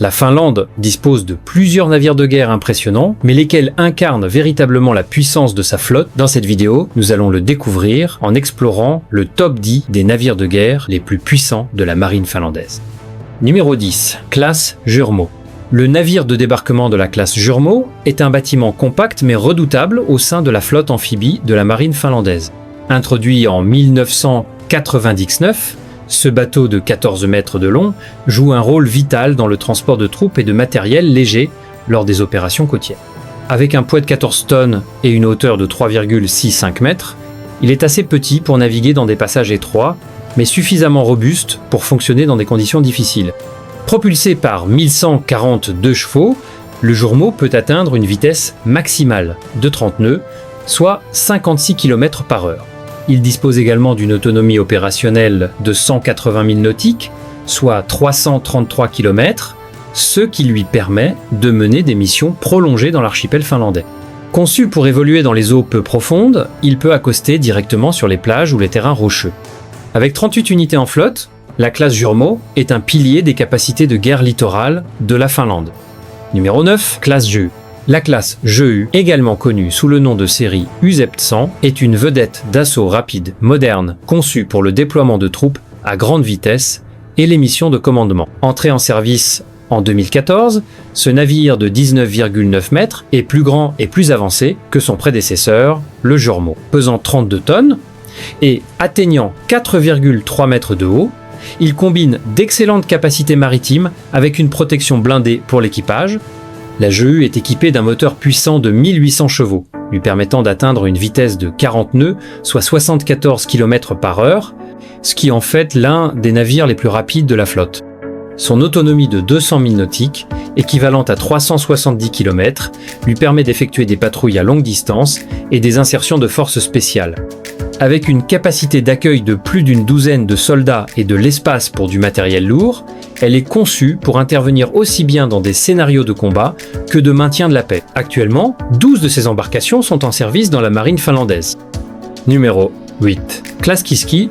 La Finlande dispose de plusieurs navires de guerre impressionnants, mais lesquels incarnent véritablement la puissance de sa flotte. Dans cette vidéo, nous allons le découvrir en explorant le top 10 des navires de guerre les plus puissants de la marine finlandaise. Numéro 10. Classe Jurmo. Le navire de débarquement de la classe Jurmo est un bâtiment compact mais redoutable au sein de la flotte amphibie de la marine finlandaise. Introduit en 1999, ce bateau de 14 mètres de long joue un rôle vital dans le transport de troupes et de matériel léger lors des opérations côtières. Avec un poids de 14 tonnes et une hauteur de 3,65 mètres, il est assez petit pour naviguer dans des passages étroits, mais suffisamment robuste pour fonctionner dans des conditions difficiles. Propulsé par 1142 chevaux, le Jurmo peut atteindre une vitesse maximale de 30 nœuds, soit 56 km/h. Il dispose également d'une autonomie opérationnelle de 180 000 nautiques, soit 333 km, ce qui lui permet de mener des missions prolongées dans l'archipel finlandais. Conçu pour évoluer dans les eaux peu profondes, il peut accoster directement sur les plages ou les terrains rocheux. Avec 38 unités en flotte, la classe Jurmo est un pilier des capacités de guerre littorale de la Finlande. Numéro 9, classe Jeu. La classe Jeu, également connue sous le nom de série UZ-100, est une vedette d'assaut rapide, moderne, conçue pour le déploiement de troupes à grande vitesse et les missions de commandement. Entré en service en 2014, ce navire de 19,9 mètres est plus grand et plus avancé que son prédécesseur, le Jurmo. Pesant 32 tonnes et atteignant 4,3 mètres de haut, il combine d'excellentes capacités maritimes avec une protection blindée pour l'équipage. La Jeu est équipée d'un moteur puissant de 1800 chevaux, lui permettant d'atteindre une vitesse de 40 nœuds, soit 74 km/h, ce qui en fait l'un des navires les plus rapides de la flotte. Son autonomie de 200 000 nautiques, équivalente à 370 km, lui permet d'effectuer des patrouilles à longue distance et des insertions de forces spéciales. Avec une capacité d'accueil de plus d'une douzaine de soldats et de l'espace pour du matériel lourd, elle est conçue pour intervenir aussi bien dans des scénarios de combat que de maintien de la paix. Actuellement, 12 de ces embarcations sont en service dans la marine finlandaise. Numéro 8. Classe Kiski.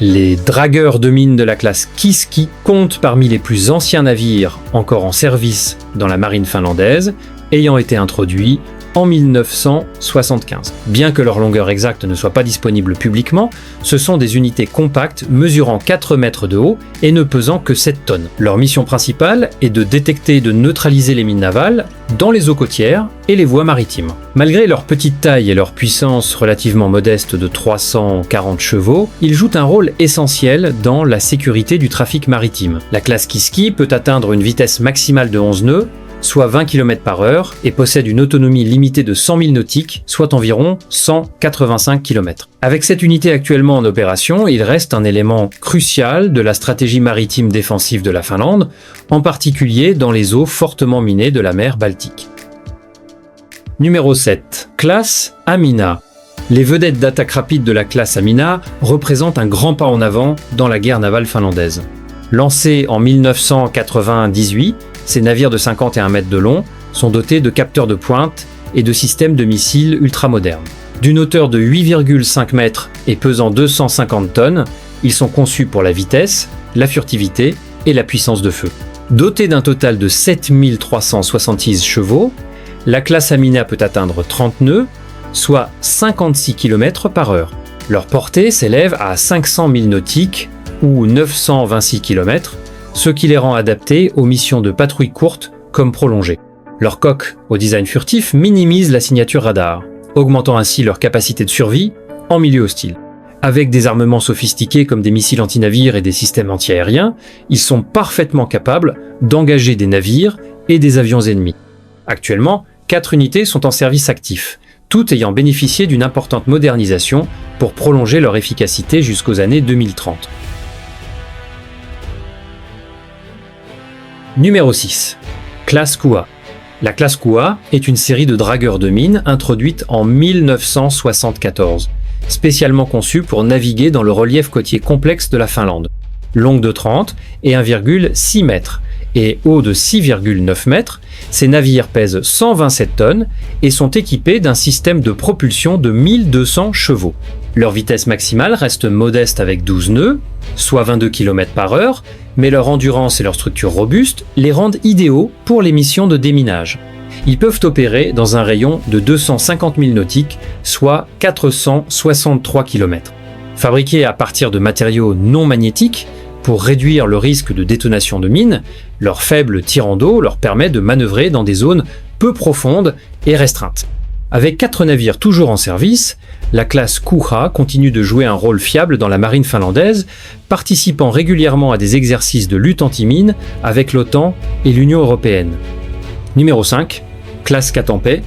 Les dragueurs de mine de la classe Kiski comptent parmi les plus anciens navires encore en service dans la marine finlandaise, ayant été introduits en 1975. Bien que leur longueur exacte ne soit pas disponible publiquement, ce sont des unités compactes mesurant 4 mètres de haut et ne pesant que 7 tonnes. Leur mission principale est de détecter et de neutraliser les mines navales dans les eaux côtières et les voies maritimes. Malgré leur petite taille et leur puissance relativement modeste de 340 chevaux, ils jouent un rôle essentiel dans la sécurité du trafic maritime. La classe Kiski peut atteindre une vitesse maximale de 11 nœuds, soit 20 km/h, et possède une autonomie limitée de 100 000 nautiques, soit environ 185 km. Avec cette unité actuellement en opération, il reste un élément crucial de la stratégie maritime défensive de la Finlande, en particulier dans les eaux fortement minées de la mer Baltique. Numéro 7. Classe Hamina. Les vedettes d'attaque rapide de la classe Hamina représentent un grand pas en avant dans la guerre navale finlandaise. Lancés en 1998, ces navires de 51 mètres de long sont dotés de capteurs de pointe et de systèmes de missiles ultramodernes. D'une hauteur de 8,5 mètres et pesant 250 tonnes, ils sont conçus pour la vitesse, la furtivité et la puissance de feu. Dotés d'un total de 7366 chevaux, la classe Hamina peut atteindre 30 nœuds, soit 56 km/h. Leur portée s'élève à 500 000 nautiques ou 926 km, ce qui les rend adaptés aux missions de patrouille courtes comme prolongées. Leur coque au design furtif minimise la signature radar, augmentant ainsi leur capacité de survie en milieu hostile. Avec des armements sophistiqués comme des missiles anti-navires et des systèmes anti-aériens, ils sont parfaitement capables d'engager des navires et des avions ennemis. Actuellement, 4 unités sont en service actif, toutes ayant bénéficié d'une importante modernisation pour prolonger leur efficacité jusqu'aux années 2030. Numéro 6. Classe Kua. La classe Kua est une série de dragueurs de mines introduite en 1974, spécialement conçue pour naviguer dans le relief côtier complexe de la Finlande. Longue de 30 et 1,6 mètres et haut de 6,9 mètres, ces navires pèsent 127 tonnes et sont équipés d'un système de propulsion de 1200 chevaux. Leur vitesse maximale reste modeste avec 12 nœuds, soit 22 km/h, mais leur endurance et leur structure robuste les rendent idéaux pour les missions de déminage. Ils peuvent opérer dans un rayon de 250 000 nautiques, soit 463 km. Fabriqués à partir de matériaux non magnétiques, pour réduire le risque de détonation de mines, leur faible tirant d'eau leur permet de manœuvrer dans des zones peu profondes et restreintes. Avec 4 navires toujours en service, la classe Kuha continue de jouer un rôle fiable dans la marine finlandaise, participant régulièrement à des exercices de lutte anti-mines avec l'OTAN et l'Union européenne. Numéro 5, classe Katampe.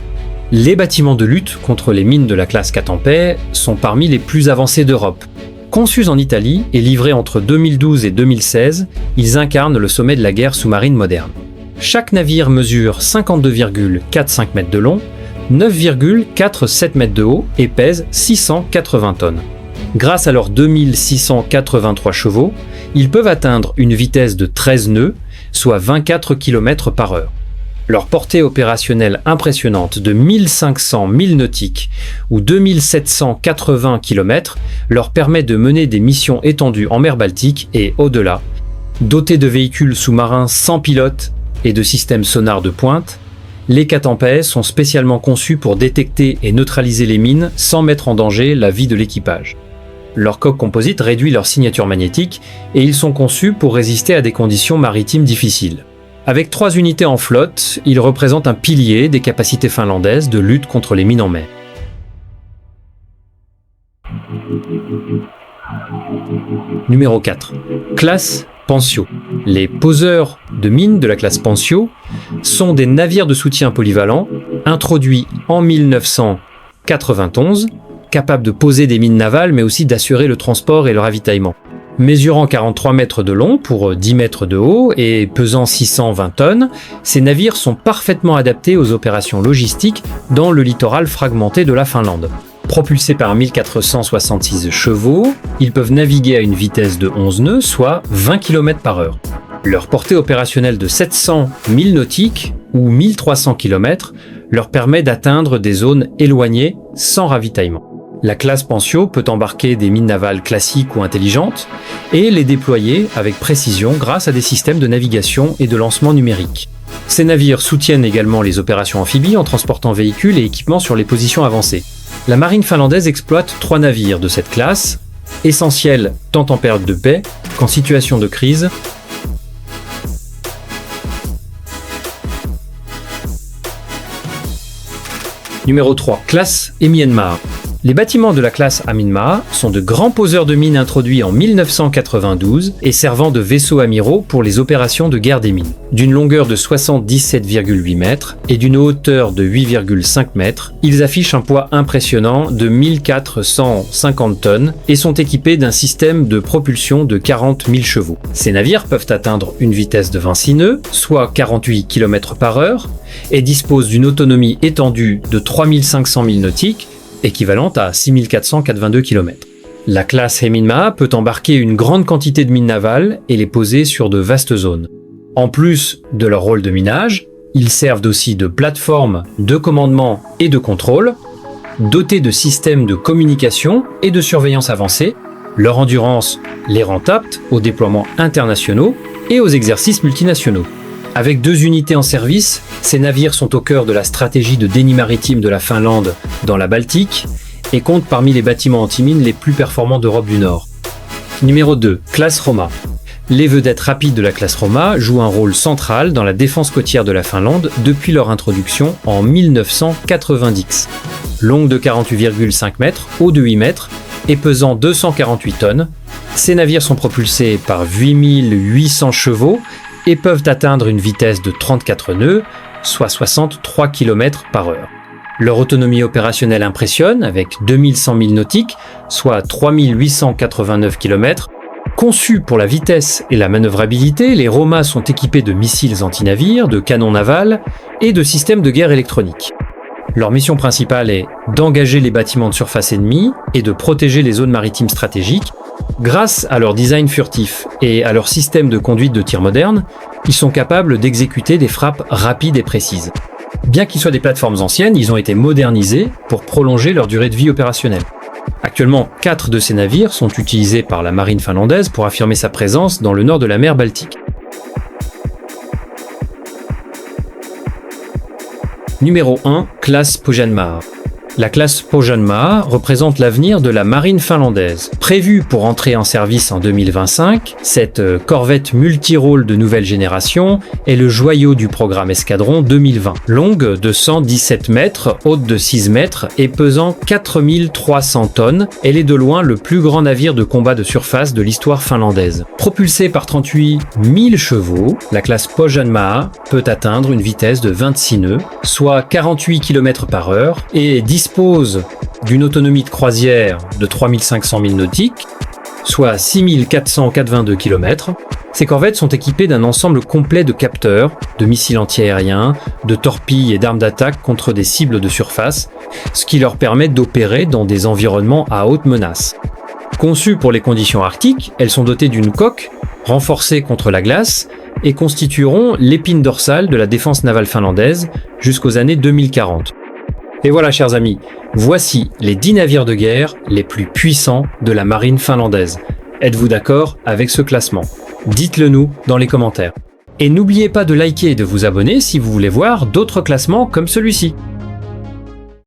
Les bâtiments de lutte contre les mines de la classe Katampe sont parmi les plus avancés d'Europe. Conçus en Italie et livrés entre 2012 et 2016, ils incarnent le sommet de la guerre sous-marine moderne. Chaque navire mesure 52,45 mètres de long, 9,47 mètres de haut et pèse 680 tonnes. Grâce à leurs 2683 chevaux, ils peuvent atteindre une vitesse de 13 nœuds, soit 24 km par heure. Leur portée opérationnelle impressionnante de 1500 milles nautiques ou 2780 km leur permet de mener des missions étendues en mer Baltique et au-delà. Dotés de véhicules sous-marins sans pilote et de systèmes sonars de pointe, les Katampe sont spécialement conçus pour détecter et neutraliser les mines sans mettre en danger la vie de l'équipage. Leur coque composite réduit leur signature magnétique et ils sont conçus pour résister à des conditions maritimes difficiles. Avec 3 unités en flotte, ils représentent un pilier des capacités finlandaises de lutte contre les mines en mer. Numéro 4. Classe Pansio. Les poseurs de mines de la classe Pansio sont des navires de soutien polyvalents introduits en 1991, capables de poser des mines navales mais aussi d'assurer le transport et le ravitaillement. Mesurant 43 mètres de long pour 10 mètres de haut et pesant 620 tonnes, ces navires sont parfaitement adaptés aux opérations logistiques dans le littoral fragmenté de la Finlande. Propulsés par 1466 chevaux, ils peuvent naviguer à une vitesse de 11 nœuds, soit 20 km par heure. Leur portée opérationnelle de 700 milles nautiques ou 1300 km leur permet d'atteindre des zones éloignées sans ravitaillement. La classe Pansio peut embarquer des mines navales classiques ou intelligentes et les déployer avec précision grâce à des systèmes de navigation et de lancement numérique. Ces navires soutiennent également les opérations amphibies en transportant véhicules et équipements sur les positions avancées. La marine finlandaise exploite 3 navires de cette classe, essentiels tant en période de paix qu'en situation de crise. Numéro 3. Classe Myanmar. Les bâtiments de la classe Aminmaa sont de grands poseurs de mines introduits en 1992 et servant de vaisseaux amiraux pour les opérations de guerre des mines. D'une longueur de 77,8 mètres et d'une hauteur de 8,5 mètres, ils affichent un poids impressionnant de 1450 tonnes et sont équipés d'un système de propulsion de 40 000 chevaux. Ces navires peuvent atteindre une vitesse de 26 nœuds, soit 48 km par heure, et disposent d'une autonomie étendue de 3500 milles nautiques, équivalente à 6482 km. La classe Myanmar peut embarquer une grande quantité de mines navales et les poser sur de vastes zones. En plus de leur rôle de minage, ils servent aussi de plateforme de commandement et de contrôle, dotés de systèmes de communication et de surveillance avancés. Leur endurance les rend aptes aux déploiements internationaux et aux exercices multinationaux. Avec 2 unités en service, ces navires sont au cœur de la stratégie de déni maritime de la Finlande dans la Baltique et comptent parmi les bâtiments anti-mines les plus performants d'Europe du Nord. Numéro 2. Classe Roma. Les vedettes rapides de la classe Roma jouent un rôle central dans la défense côtière de la Finlande depuis leur introduction en 1990. Longue de 48,5 mètres, haut de 8 mètres et pesant 248 tonnes, ces navires sont propulsés par 8800 chevaux et peuvent atteindre une vitesse de 34 nœuds, soit 63 km par heure. Leur autonomie opérationnelle impressionne avec 2100 milles nautiques, soit 3889 km. Conçus pour la vitesse et la manœuvrabilité, les Roma sont équipés de missiles anti-navires, de canons navals et de systèmes de guerre électronique. Leur mission principale est d'engager les bâtiments de surface ennemis et de protéger les zones maritimes stratégiques. Grâce à leur design furtif et à leur système de conduite de tir moderne, ils sont capables d'exécuter des frappes rapides et précises. Bien qu'ils soient des plateformes anciennes, ils ont été modernisés pour prolonger leur durée de vie opérationnelle. Actuellement, 4 de ces navires sont utilisés par la marine finlandaise pour affirmer sa présence dans le nord de la mer Baltique. Numéro 1, classe Pohjanmaa. La classe Pohjanmaa représente l'avenir de la marine finlandaise. Prévue pour entrer en service en 2025, cette corvette multirôle de nouvelle génération est le joyau du programme Escadron 2020. Longue de 117 mètres, haute de 6 mètres et pesant 4300 tonnes, elle est de loin le plus grand navire de combat de surface de l'histoire finlandaise. Propulsée par 38 000 chevaux, la classe Pohjanmaa peut atteindre une vitesse de 26 nœuds, soit 48 km/h, et dispose d'une autonomie de croisière de 3500 milles nautiques, soit 6482 km. Ces corvettes sont équipées d'un ensemble complet de capteurs, de missiles antiaériens, de torpilles et d'armes d'attaque contre des cibles de surface, ce qui leur permet d'opérer dans des environnements à haute menace. Conçues pour les conditions arctiques, elles sont dotées d'une coque renforcée contre la glace et constitueront l'épine dorsale de la défense navale finlandaise jusqu'aux années 2040. Et voilà, chers amis, voici les 10 navires de guerre les plus puissants de la marine finlandaise. Êtes-vous d'accord avec ce classement? Dites-le nous dans les commentaires. Et n'oubliez pas de liker et de vous abonner si vous voulez voir d'autres classements comme celui-ci.